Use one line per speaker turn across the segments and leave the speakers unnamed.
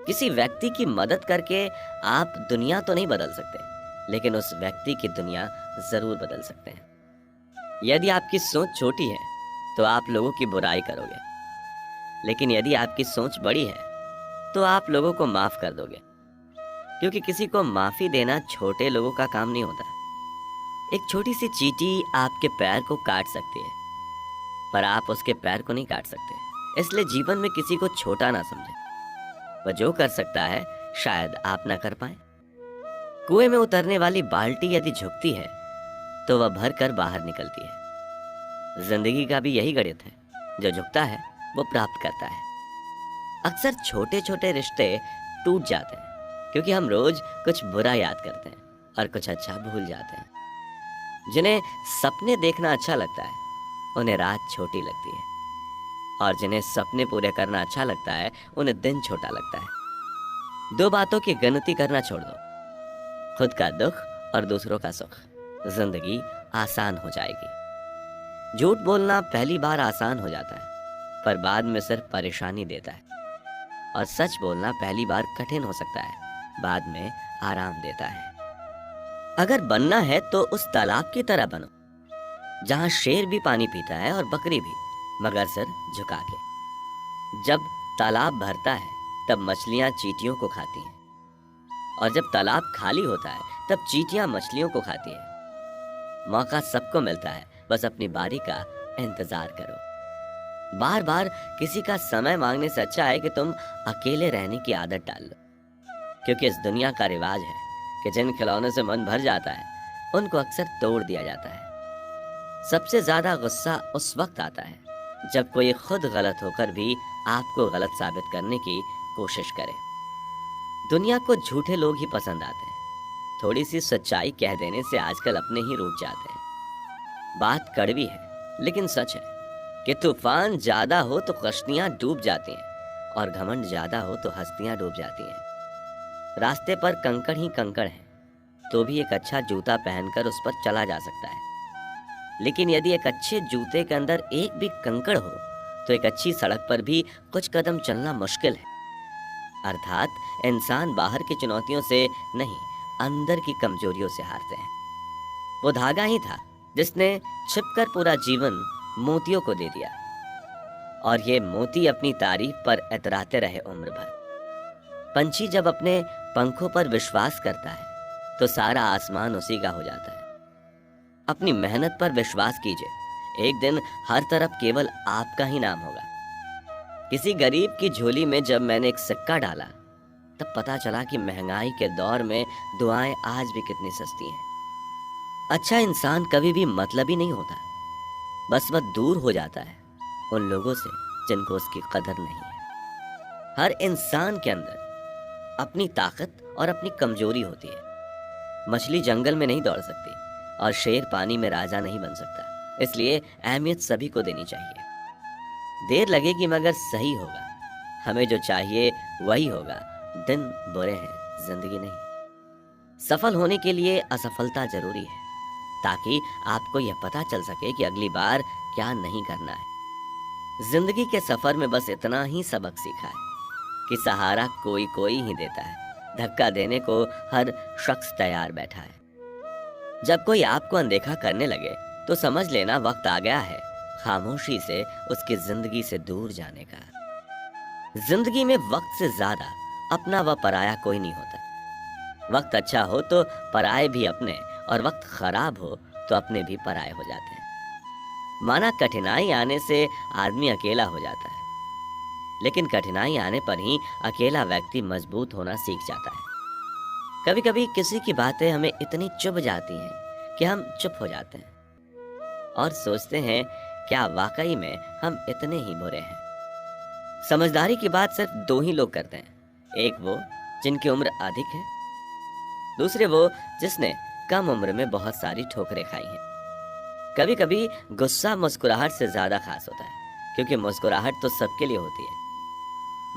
किसी व्यक्ति की मदद करके आप दुनिया तो नहीं बदल सकते, लेकिन उस व्यक्ति की दुनिया ज़रूर बदल सकते हैं। यदि आपकी सोच छोटी है, तो आप लोगों की बुराई करोगे, लेकिन यदि आपकी सोच बड़ी है, तो आप लोगों को माफ़ कर दोगे, क्योंकि किसी को माफ़ी देना छोटे लोगों का काम नहीं होता। एक छोटी सी चींटी आपके पैर को काट सकती है, पर आप उसके पैर को नहीं काट सकते। इसलिए जीवन में किसी को छोटा ना समझें। वह जो कर सकता है, शायद आप ना कर पाए। कुएं में उतरने वाली बाल्टी यदि झुकती है, तो वह भर कर बाहर निकलती है। जिंदगी का भी यही गणित है, जो झुकता है वो प्राप्त करता है। अक्सर छोटे छोटे रिश्ते टूट जाते हैं, क्योंकि हम रोज कुछ बुरा याद करते हैं और कुछ अच्छा भूल जाते हैं। जिन्हें सपने देखना अच्छा लगता है, उन्हें रात छोटी लगती है, और जिन्हें सपने पूरे करना अच्छा लगता है, उन्हें दिन छोटा लगता है। दो बातों की गिनती करना छोड़ दो, खुद का दुख और दूसरों का सुख। जिंदगी आसान हो जाएगी। झूठ बोलना पहली बार आसान हो जाता है, पर बाद में सिर्फ परेशानी देता है। और सच बोलना पहली बार कठिन हो सकता है, बाद में आराम देता है। अगर बनना है तो उस तालाब की तरह बनो, जहां शेर भी पानी पीता है और बकरी भी, मगर सिर झुका के। जब तालाब भरता है, तब मछलियां चींटियों को खाती हैं, और जब तालाब खाली होता है, तब चींटियां मछलियों को खाती हैं। मौका सबको मिलता है, बस अपनी बारी का इंतजार करो। बार बार किसी का समय मांगने से अच्छा है कि तुम अकेले रहने की आदत डाल लो, क्योंकि इस दुनिया का रिवाज है कि जिन खिलौनों से मन भर जाता है, उनको अक्सर तोड़ दिया जाता है। सबसे ज्यादा गुस्सा उस वक्त आता है जब कोई खुद गलत होकर भी आपको गलत साबित करने की कोशिश करे। दुनिया को झूठे लोग ही पसंद आते हैं। थोड़ी सी सच्चाई कह देने से आजकल अपने ही रूठ जाते हैं। बात कड़वी है, लेकिन सच है कि तूफान ज्यादा हो तो कश्तियां डूब जाती हैं, और घमंड ज्यादा हो तो हस्तियां डूब जाती हैं। रास्ते पर कंकड़ ही कंकड़ है, तो भी एक अच्छा जूता पहनकर उस पर चला जा सकता है। लेकिन यदि एक अच्छे जूते के अंदर एक भी कंकड़ हो, तो एक अच्छी सड़क पर भी कुछ कदम चलना मुश्किल है। अर्थात इंसान बाहर की चुनौतियों से नहीं, अंदर की कमजोरियों से हारते हैं। वो धागा ही था जिसने छिपकर पूरा जीवन मोतियों को दे दिया, और ये मोती अपनी तारीफ पर इतराते रहे उम्र भर। पंछी जब अपने पंखों पर विश्वास करता है, तो सारा आसमान उसी का हो जाता है। अपनी मेहनत पर विश्वास कीजिए, एक दिन हर तरफ केवल आपका ही नाम होगा। किसी गरीब की झोली में जब मैंने एक सिक्का डाला, तब पता चला कि महंगाई के दौर में दुआएं आज भी कितनी सस्ती हैं। अच्छा इंसान कभी भी मतलबी नहीं होता, बस वह दूर हो जाता है उन लोगों से जिनको उसकी कदर नहीं है। हर इंसान के अंदर अपनी ताकत और अपनी कमजोरी होती है। मछली जंगल में नहीं दौड़ सकती, और शेर पानी में राजा नहीं बन सकता। इसलिए अहमियत सभी को देनी चाहिए। देर लगेगी मगर सही होगा। हमें जो चाहिए वही होगा। दिन बुरे हैं, जिंदगी नहीं। सफल होने के लिए असफलता जरूरी है, ताकि आपको यह पता चल सके कि अगली बार क्या नहीं करना है। जिंदगी के सफर में बस इतना ही सबक सीखा है कि सहारा कोई कोई ही देता है, धक्का देने को हर शख्स तैयार बैठा है। जब कोई आपको अनदेखा करने लगे, तो समझ लेना वक्त आ गया है खामोशी से उसकी जिंदगी से दूर जाने का। जिंदगी में वक्त से ज्यादा अपना व पराया कोई नहीं होता। वक्त अच्छा हो तो पराये भी अपने, और वक्त खराब हो तो अपने भी पराये हो जाते हैं। माना कठिनाई आने से आदमी अकेला हो जाता है, लेकिन कठिनाई आने पर ही अकेला व्यक्ति मजबूत होना सीख जाता है। कभी कभी किसी की बातें हमें इतनी चुभ जाती हैं कि हम चुप हो जाते हैं और सोचते हैं, क्या वाकई में हम इतने ही बुरे हैं। समझदारी की बात सिर्फ दो ही लोग करते हैं, एक वो जिनकी उम्र अधिक है, दूसरे वो जिसने कम उम्र में बहुत सारी ठोकरें खाई हैं। कभी कभी गुस्सा मुस्कुराहट से ज्यादा खास होता है, क्योंकि मुस्कुराहट तो सबके लिए होती है,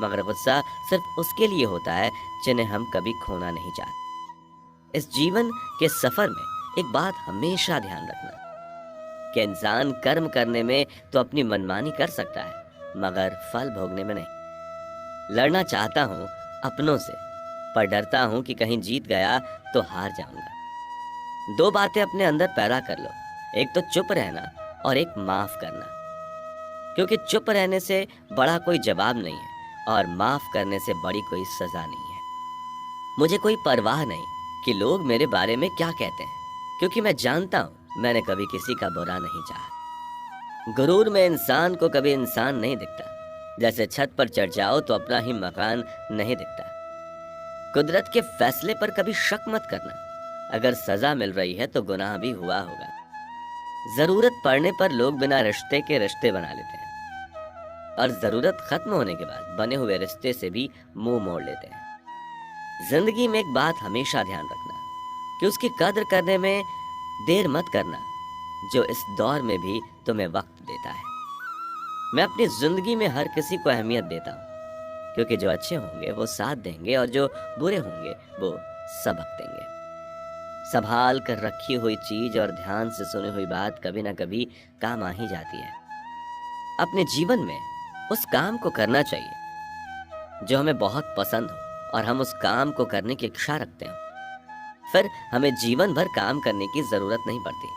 मगर गुस्सा सिर्फ उसके लिए होता है जिन्हें हम कभी खोना नहीं चाहते। इस जीवन के सफर में एक बात हमेशा ध्यान रखना कि इंसान कर्म करने में तो अपनी मनमानी कर सकता है, मगर फल भोगने में नहीं। लड़ना चाहता हूं अपनों से, पर डरता हूं कि कहीं जीत गया तो हार जाऊंगा। दो बातें अपने अंदर पैदा कर लो, एक तो चुप रहना और एक माफ करना, क्योंकि चुप रहने से बड़ा कोई जवाब नहीं है और माफ करने से बड़ी कोई सजा नहीं है। मुझे कोई परवाह नहीं कि लोग मेरे बारे में क्या कहते हैं, क्योंकि मैं जानता हूं मैंने कभी किसी का बुरा नहीं चाहा। गुरूर में इंसान को कभी इंसान नहीं दिखता, जैसे छत पर चढ़ जाओ तो अपना ही मकान नहीं दिखता। कुदरत के फैसले पर कभी शक मत करना, अगर सजा मिल रही है तो गुनाह भी हुआ होगा। जरूरत पड़ने पर लोग बिना रिश्ते के रिश्ते बना लेते हैं और जरूरत खत्म होने के बाद बने हुए रिश्ते से भी मुंह मोड़ लेते हैं। जिंदगी में एक बात हमेशा ध्यान रखना कि उसकी कद्र करने में देर मत करना, जो इस दौर में भी तुम्हें वक्त देता है। मैं अपनी जिंदगी में हर किसी को अहमियत देता हूँ, क्योंकि जो अच्छे होंगे वो साथ देंगे और जो बुरे होंगे वो सबक देंगे। संभाल कर रखी हुई चीज और ध्यान से सुनी हुई बात कभी ना कभी काम आ ही जाती है। अपने जीवन में उस काम को करना चाहिए जो हमें बहुत पसंद हो और हम उस काम को करने की इच्छा रखते हैं। फिर हमें जीवन भर काम करने की जरूरत नहीं पड़ती।